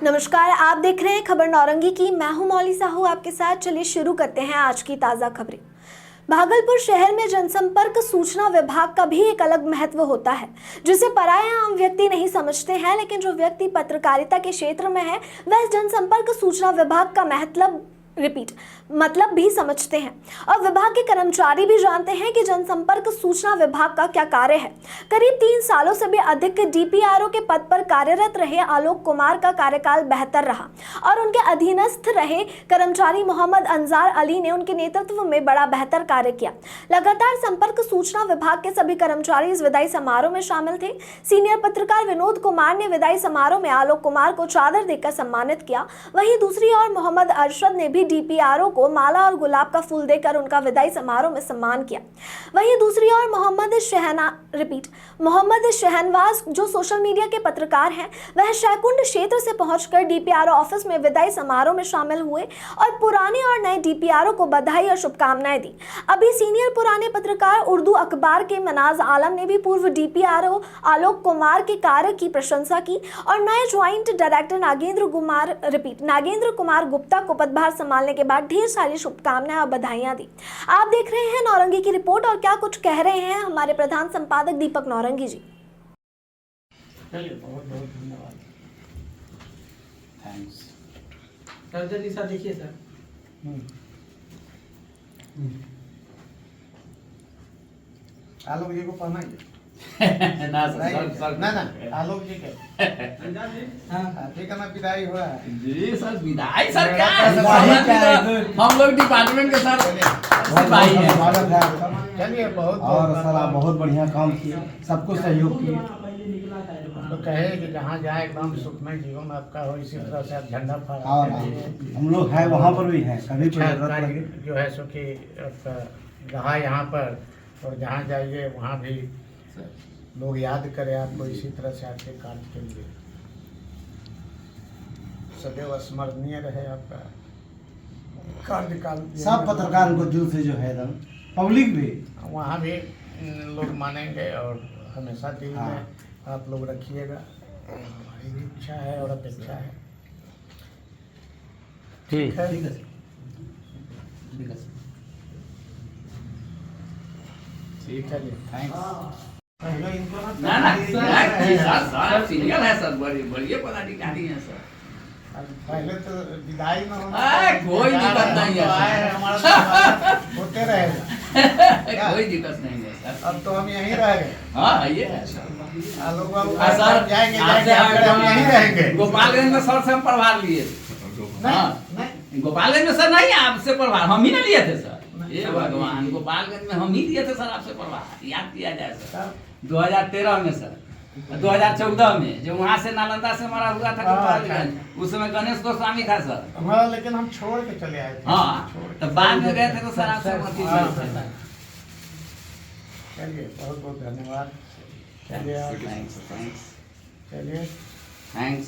नमस्कार, आप देख रहे हैं खबर नौरंगी की। मैं हूं मौली साहू आपके साथ। चलिए शुरू करते हैं आज की ताज़ा खबरें। भागलपुर शहर में जनसंपर्क सूचना विभाग का भी एक अलग महत्व होता है, जिसे पराया आम व्यक्ति नहीं समझते हैं, लेकिन जो व्यक्ति पत्रकारिता के क्षेत्र में है वह जन सूचना विभाग का मतलब भी समझते हैं और विभाग के कर्मचारी भी जानते हैं कि जनसंपर्क सूचना विभाग का क्या कार्य है। करीब 3 सालों से भी अधिक डीपीआरओ के पद पर कार्यरत रहे आलोक कुमार का कार्यकाल बेहतर रहा और उनके अधीनस्थ रहे कर्मचारी मोहम्मद अंजार अली ने उनके नेतृत्व में बड़ा बेहतर कार्य किया। लगातार संपर्क सूचना विभाग के सभी कर्मचारी इस विदाई समारोह में शामिल थे। सीनियर पत्रकार विनोद कुमार ने विदाई समारोह में आलोक कुमार को चादर देकर सम्मानित किया। वहीं दूसरी ओर मोहम्मद अरशद ने भी डीपीआरओ को माला और गुलाब का फूल देकर उनका विदाई समारोह में सम्मान किया। वहीं दूसरी ओर मोहम्मद शहनवाज जो सोशल मीडिया के पत्रकार हैं, वह शैकुंड क्षेत्र से पहुंचकर डीपीआरओ ऑफिस में विदाई समारोह में शामिल हुए और पुराने और नए डीपीआरओ को बधाई और शुभकामनाएं दी। अभी सीनियर पुराने पत्रकार उर्दू अखबार के मनाज आलम ने भी पूर्व डीपीआरओ आलोक कुमार के कार्य की प्रशंसा की और नए ज्वाइंट डायरेक्टर नागेंद्र कुमार गुप्ता को पदभार संभालने के बाद ढेर सारी शुभकामनाएं और बधाइयां दी। आप देख रहे हैं नौरंगी की रिपोर्ट और क्या कुछ कह रहे हैं हमारे प्रधान संपादक दीपक नौरंगी जी। चलिए, बहुत बहुत धन्यवाद। थैंक्स। सर जल्दी सा देखिए सर। आलोक जी को पढ़ना है। ना सर ना आलोक जी के हाँ ठीक है ना, विदाई हो रहा है जी सर। विदाई सर क्या हम लोग डिपार्टमेंट के साथ सिपाही हैं। चलिए बहुत और सर आप बहुत बढ़िया काम किए, सबको सहयोग किए। तो कहे कि जहाँ जाए एकदम सुखमय जीवन आपका हो, इसी तरह से आप झंडा और फहराते हम लोग हैं वहाँ पर भी हैं, कभी कोई अच्छा जरूरत कार्य लगे जो है सो कि रहा यहाँ पर और जहाँ जाइए वहाँ भी लोग याद करें आपको, इसी तरह से आपके कार्य के लिए सदैव स्मरणीय रहे आपका कार्यकाल। सब पत्रकार को दिल से जो है एकदम, पब्लिक भी वहाँ भी लोग मानेंगे और हमेशा दिल हाँ। में आप लोग रखिएगा। हमारी भी इच्छा है और अपेक्षा है। ठीक है। ठीक है ठीक है सर। ठीक है जी, थैंक्स। पहले इनको ना ना सर सीनियर है सर, बढ़िया पदाधिकारी हैं सर। पहले तो विदाई में कोई दिक्कत नहीं है आए हमारा तो होते रहेगा। कोई दिक्कत नहीं है सर। अब तो हम यहीं रह गए। हाँ ये है आलोक बाबू सर। जाएंगे हम यहीं रहेंगे। गोपालगंज में सर से हम प्रभार लिए। नहीं गोपालगंज में सर नहीं, आपसे प्रभार हम ही ना लिए थे सर। ये भगवान, गोपालगंज में हम ही दिए थे सर आपसे प्रभार, याद किया जाए सर। 2013 में सर, 2014 में जो वहाँ से नालंदा से हमारा हुआ था गोपालगंज, उस समय गणेश गोस्वामी था सर। हाँ, लेकिन हम छोड़ के चले आए थे। हाँ तो बाद में गए थे तो सर आपसे माफी मांगी थी। चलिए बहुत बहुत धन्यवाद। चलिए थैंक्स थैंक्स चलिए थैंक्स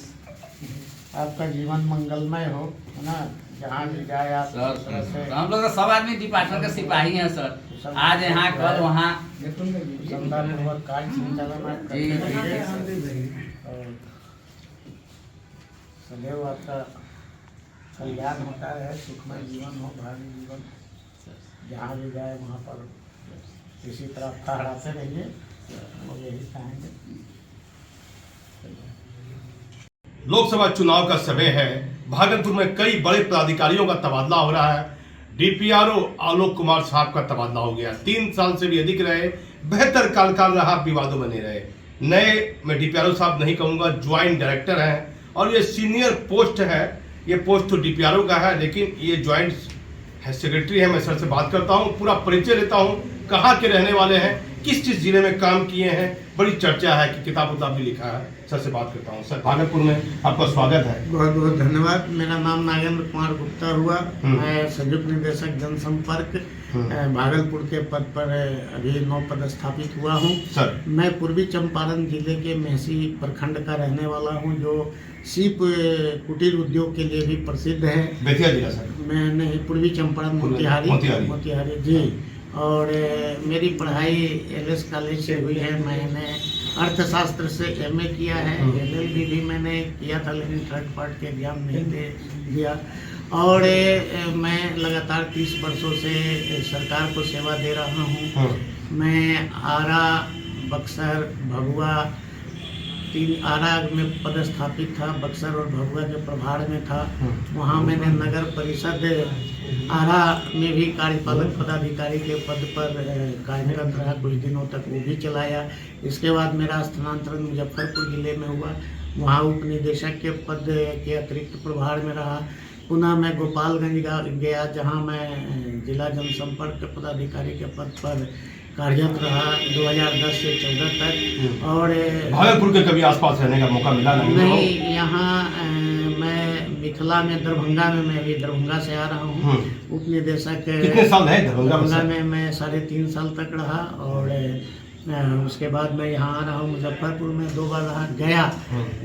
आपका जीवन मंगलमय हो, है ना। जहाँ भी जाए आप सर। इस तरह से हम लोग तो सब आदमी डिपार्टमेंट के सिपाही हैं सर। आज यहाँ कल वहाँ। श्रद्धापूर्वक कार्य संचालन आप जी, करते जी, रहिए और सदैव आपका कल्याण होता रहे, सुखमय जीवन हो, भावी जीवन। जहाँ भी जाए वहाँ पर इसी तरह फहराते रहिए, हम लोग यही चाहेंगे। लोकसभा चुनाव का समय है। भागलपुर में कई बड़े पदाधिकारियों का तबादला हो रहा है। डीपीआरओ आलोक कुमार साहब का तबादला हो गया। 3 साल से भी अधिक रहे, बेहतर कार्यकाल रहा, विवादों में नहीं रहे। नए मैं डीपीआरओ साहब नहीं कहूँगा, ज्वाइंट डायरेक्टर हैं और ये सीनियर पोस्ट है। ये पोस्ट तो डीपीआरओ का है, लेकिन ये ज्वाइंट सेक्रेटरी है। मैं सर से बात करता हूँ, पूरा परिचय लेता हूँ, कहाँ के रहने वाले हैं, किस जिले में काम किए हैं। बड़ी चर्चा है कि किताब भी लिखा है। सर से बात करता हूँ। सर, भागलपुर में आपका स्वागत है। बहुत बहुत धन्यवाद। मेरा नाम नागेंद्र कुमार गुप्ता हुआ। मैं संयुक्त निदेशक जनसंपर्क भागलपुर के पद पर अभी नौ पदस्थापित हुआ हूँ। सर, मैं पूर्वी चंपारण जिले के मेहसी प्रखंड का रहने वाला हूँ, जो सीप कुटीर उद्योग के लिए भी प्रसिद्ध है। बेतिया जिला सर। मैं नहीं, पूर्वी चंपारण मोतिहारी जी। और मेरी पढ़ाई एलएस कॉलेज से हुई है। मैंने अर्थशास्त्र से एमए किया है, एलएलबी भी मैंने किया था लेकिन थर्ड पार्ट के एग्जाम नहीं दे दिया। और मैं लगातार 30 वर्षों से सरकार को सेवा दे रहा हूँ। मैं आरा, बक्सर, भभुआ, 3 आरा में पदस्थापित था, बक्सर और भभुआ के प्रभार में था। वहाँ मैंने नगर परिषद आरा में भी कार्यपालक पदाधिकारी के पद पर कार्यरत रहा, कुछ दिनों तक वो भी चलाया। इसके बाद मेरा स्थानांतरण मुजफ्फरपुर जिले में हुआ, वहाँ उप निदेशक के पद के अतिरिक्त प्रभार में रहा। पुनः मैं गोपालगंज गया, जहाँ मैं जिला जनसंपर्क पदाधिकारी के पद पर कार्यरत रहा 2010 से 14 तक। और भागलपुर के कभी आसपास रहने का मौका मिला नहीं, यहाँ मैं मिथिला में दरभंगा में, मैं अभी दरभंगा से आ रहा हूँ। उप निदेशक कितने साल है दरभंगा में मैं 3.5 साल तक रहा। और उसके बाद मैं यहाँ आ रहा हूँ, मुजफ्फरपुर में 2 बार रहा।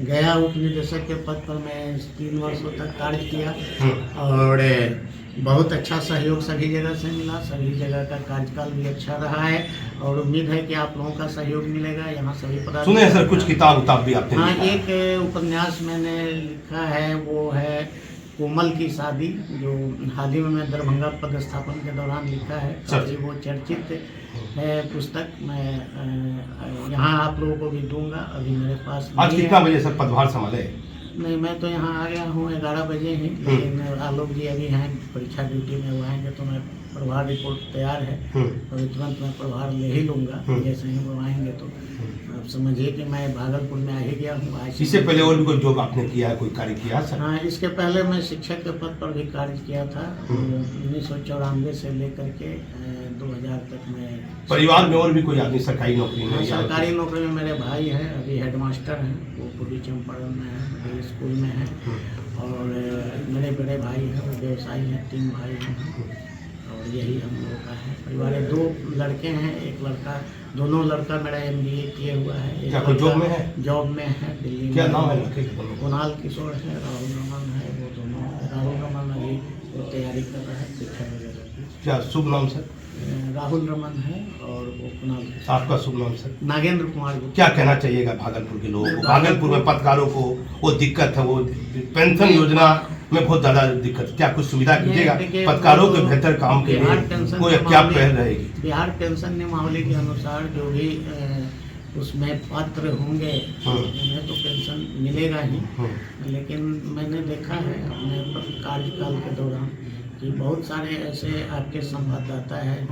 गया उप निदेशक के पद पर मैं 3 वर्षों तक कार्य किया और बहुत अच्छा सहयोग सभी जगह से मिला। सभी जगह का कार्यकाल भी अच्छा रहा है और उम्मीद है कि आप लोगों का सहयोग मिलेगा। यहाँ सभी पदाधिकारी सुने सर, कुछ किताब भी आपने हाँ, लिखा है। एक उपन्यास मैंने लिखा है, वो है कोमल की शादी, जो हाल ही में मैं दरभंगा पदस्थापन के दौरान लिखा है। काफी वो चर्चित है पुस्तक। मैं यहाँ आप लोगों को भी दूंगा। अभी मेरे पास आज कितना बजे सर पदभार संभाले? नहीं, मैं तो यहाँ आ गया हूँ 11 बजे ही, लेकिन आलोक जी अभी हैं परीक्षा ड्यूटी में, वो आएंगे तो मैं प्रभार रिपोर्ट तैयार है और तुरंत मैं प्रभार ले ही लूँगा। जैसे ही वो आएंगे तो आप समझिए कि मैं भागलपुर में आ ही गया हूँ। इससे पहले और भी कोई जॉब आपने किया है, कोई कार्य किया है सर? हाँ, इसके पहले मैं शिक्षक के पद पर भी कार्य किया था। 1994 से लेकर के 2000 तक मैं। परिवार में और भी कोई आदमी सरकारी नौकरी में? सरकारी नौकरी में मेरे भाई हैं, अभी हेडमास्टर हैं, वो पूर्वी चंपारण में है, मेरे स्कूल में है। और मेरे बड़े भाई हैं, वो व्यवसायी हैं, 3 भाई हैं। और यही हम लोगों का है परिवार है। 2 लड़के हैं, एक लड़का, दोनों लड़का मेरा MBA किए हुआ है। क्या कोई जॉब में है? जॉब में है दिल्ली में। क्या नाम है? कुणाल किशोर है, राहुल रमन है, वो दोनों। राहुल रमन अभी वो तैयारी कर रहा है परीक्षा वगैरह की। क्या शुभ नाम सर? राहुल रमन है और वो कुणाल किशोर। आपका शुभ नाम सर? नागेंद्र कुमार गुप्ता। क्या कहना चाहिएगा भागलपुर के लोगों को? भागलपुर में पत्रकारों को वो दिक्कत है, वो पेंशन योजना में बहुत ज्यादा दिक्कत। क्या कुछ सुविधा कीजिएगा पत्रकारों के बेहतर काम के लिए? कोई क्या पहल रहेगी? बिहार पेंशन नियमावली के अनुसार जो भी उसमें पात्र होंगे उन्हें तो पेंशन मिलेगा ही। लेकिन मैंने देखा है अपने कार्यकाल के दौरान कि बहुत सारे ऐसे आपके संवाददाता हैं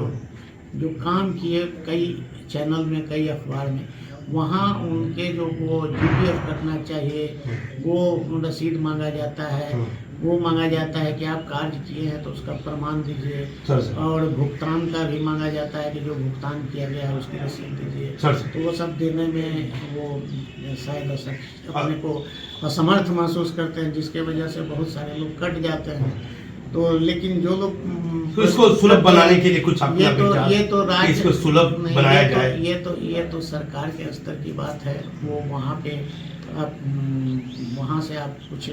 जो काम किए कई चैनल में, कई अखबार में, वहाँ उनके जो वो GPF करना चाहिए, वो रसीद मांगा जाता है, वो मांगा जाता है कि आप कार्य किए हैं तो उसका प्रमाण दीजिए। और भुगतान का भी मांगा जाता है कि जो भुगतान किया गया है उसकी रसीद दीजिए। तो वो सब देने में वो शायद अपने को असमर्थ महसूस करते हैं, जिसके वजह से बहुत सारे लोग कट जाते हैं। तो लेकिन जो लोग तो इसको सुलभ बनाने के लिए कुछ ये तो राज्य इसको सुलभ बनाया जाए। ये तो सरकार के स्तर की बात है। वो वहाँ पे आप वहाँ से आप कुछ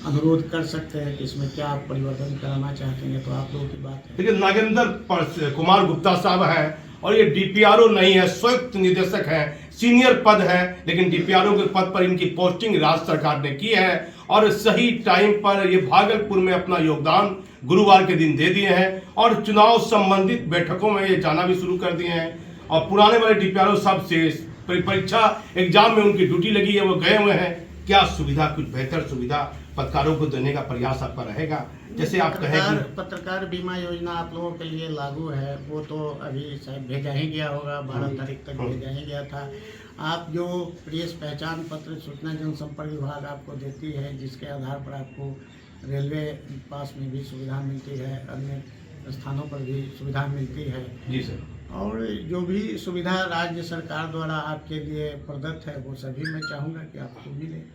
अनुरोध कर सकते हैं कि इसमें क्या आप परिवर्तन कराना चाहते हैं, तो आप लोगों की बात है। लेकिन नागेंद्र कुमार गुप्ता साहब हैं और ये DPRO नहीं है, संयुक्त निदेशक हैं, सीनियर पद है, लेकिन DPRO के पद पर इनकी पोस्टिंग राज्य सरकार ने की है और सही टाइम पर ये भागलपुर में अपना योगदान गुरुवार के दिन दे दिए हैं और चुनाव संबंधित बैठकों में ये जाना भी शुरू कर दिए हैं। और पुराने वाले DPRO साहब से परीक्षा एग्जाम में उनकी ड्यूटी लगी है, वो गए हुए हैं। क्या सुविधा, कुछ बेहतर सुविधा पत्रकारों को देने का प्रयास आपका रहेगा? जैसे आप कहें कि पत्रकार बीमा योजना आप लोगों के लिए लागू है, वो तो अभी शायद भेजा ही गया होगा, 12 तारीख तक भेजा ही गया था। आप जो प्रेस पहचान पत्र सूचना जनसंपर्क विभाग आपको देती है, जिसके आधार पर आपको रेलवे पास में भी सुविधा मिलती है, अन्य स्थानों पर भी सुविधा मिलती है। जी सर। और जो भी सुविधा राज्य सरकार द्वारा आपके लिए प्रदत्त है, वो सभी मैं चाहूँगा कि आपको मिले।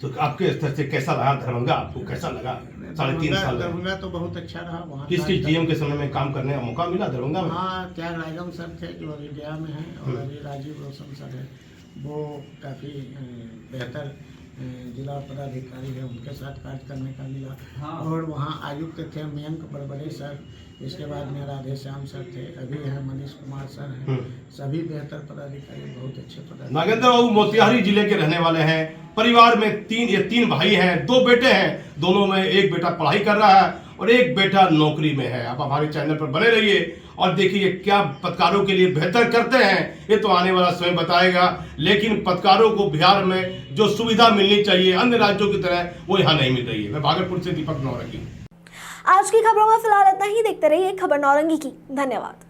तो आपके स्तर से कैसा रहा दरभंगा? आपको कैसा लगा? 3.5 साल दरभंगा तो बहुत अच्छा रहा। वहाँ किस GM के समय में काम करने का मौका मिला दरभंगा में? हाँ, त्यागराजन सर थे जो अभी गया में हैं, और अभी राजीव रोशन सर है, वो काफ़ी बेहतर जिला पदाधिकारी है उनके साथ कार्य करने का मिला। हाँ। और वहाँ आयुक्त थे मयंक बड़बड़े सर, इसके बाद में राधेश्याम सर थे, अभी हैं मनीष कुमार सर हैं, सभी बेहतर पदाधिकारी, बहुत अच्छे पदाधिकारी। नागेंद्र बाबू मोतिहारी जिले के रहने वाले हैं। परिवार में तीन भाई हैं, 2 बेटे हैं, दोनों में एक बेटा पढ़ाई कर रहा है और एक बेटा नौकरी में है। आप हमारे चैनल पर बने रहिए और देखिए क्या पत्रकारों के लिए बेहतर करते हैं, ये तो आने वाला समय बताएगा। लेकिन पत्रकारों को बिहार में जो सुविधा मिलनी चाहिए अन्य राज्यों की तरह, वो यहाँ नहीं मिल रही है। मैं भागलपुर से दीपक नौरंगी। आज की खबरों में फिलहाल इतना ही। देखते रहिए खबर नौरंगी की। धन्यवाद।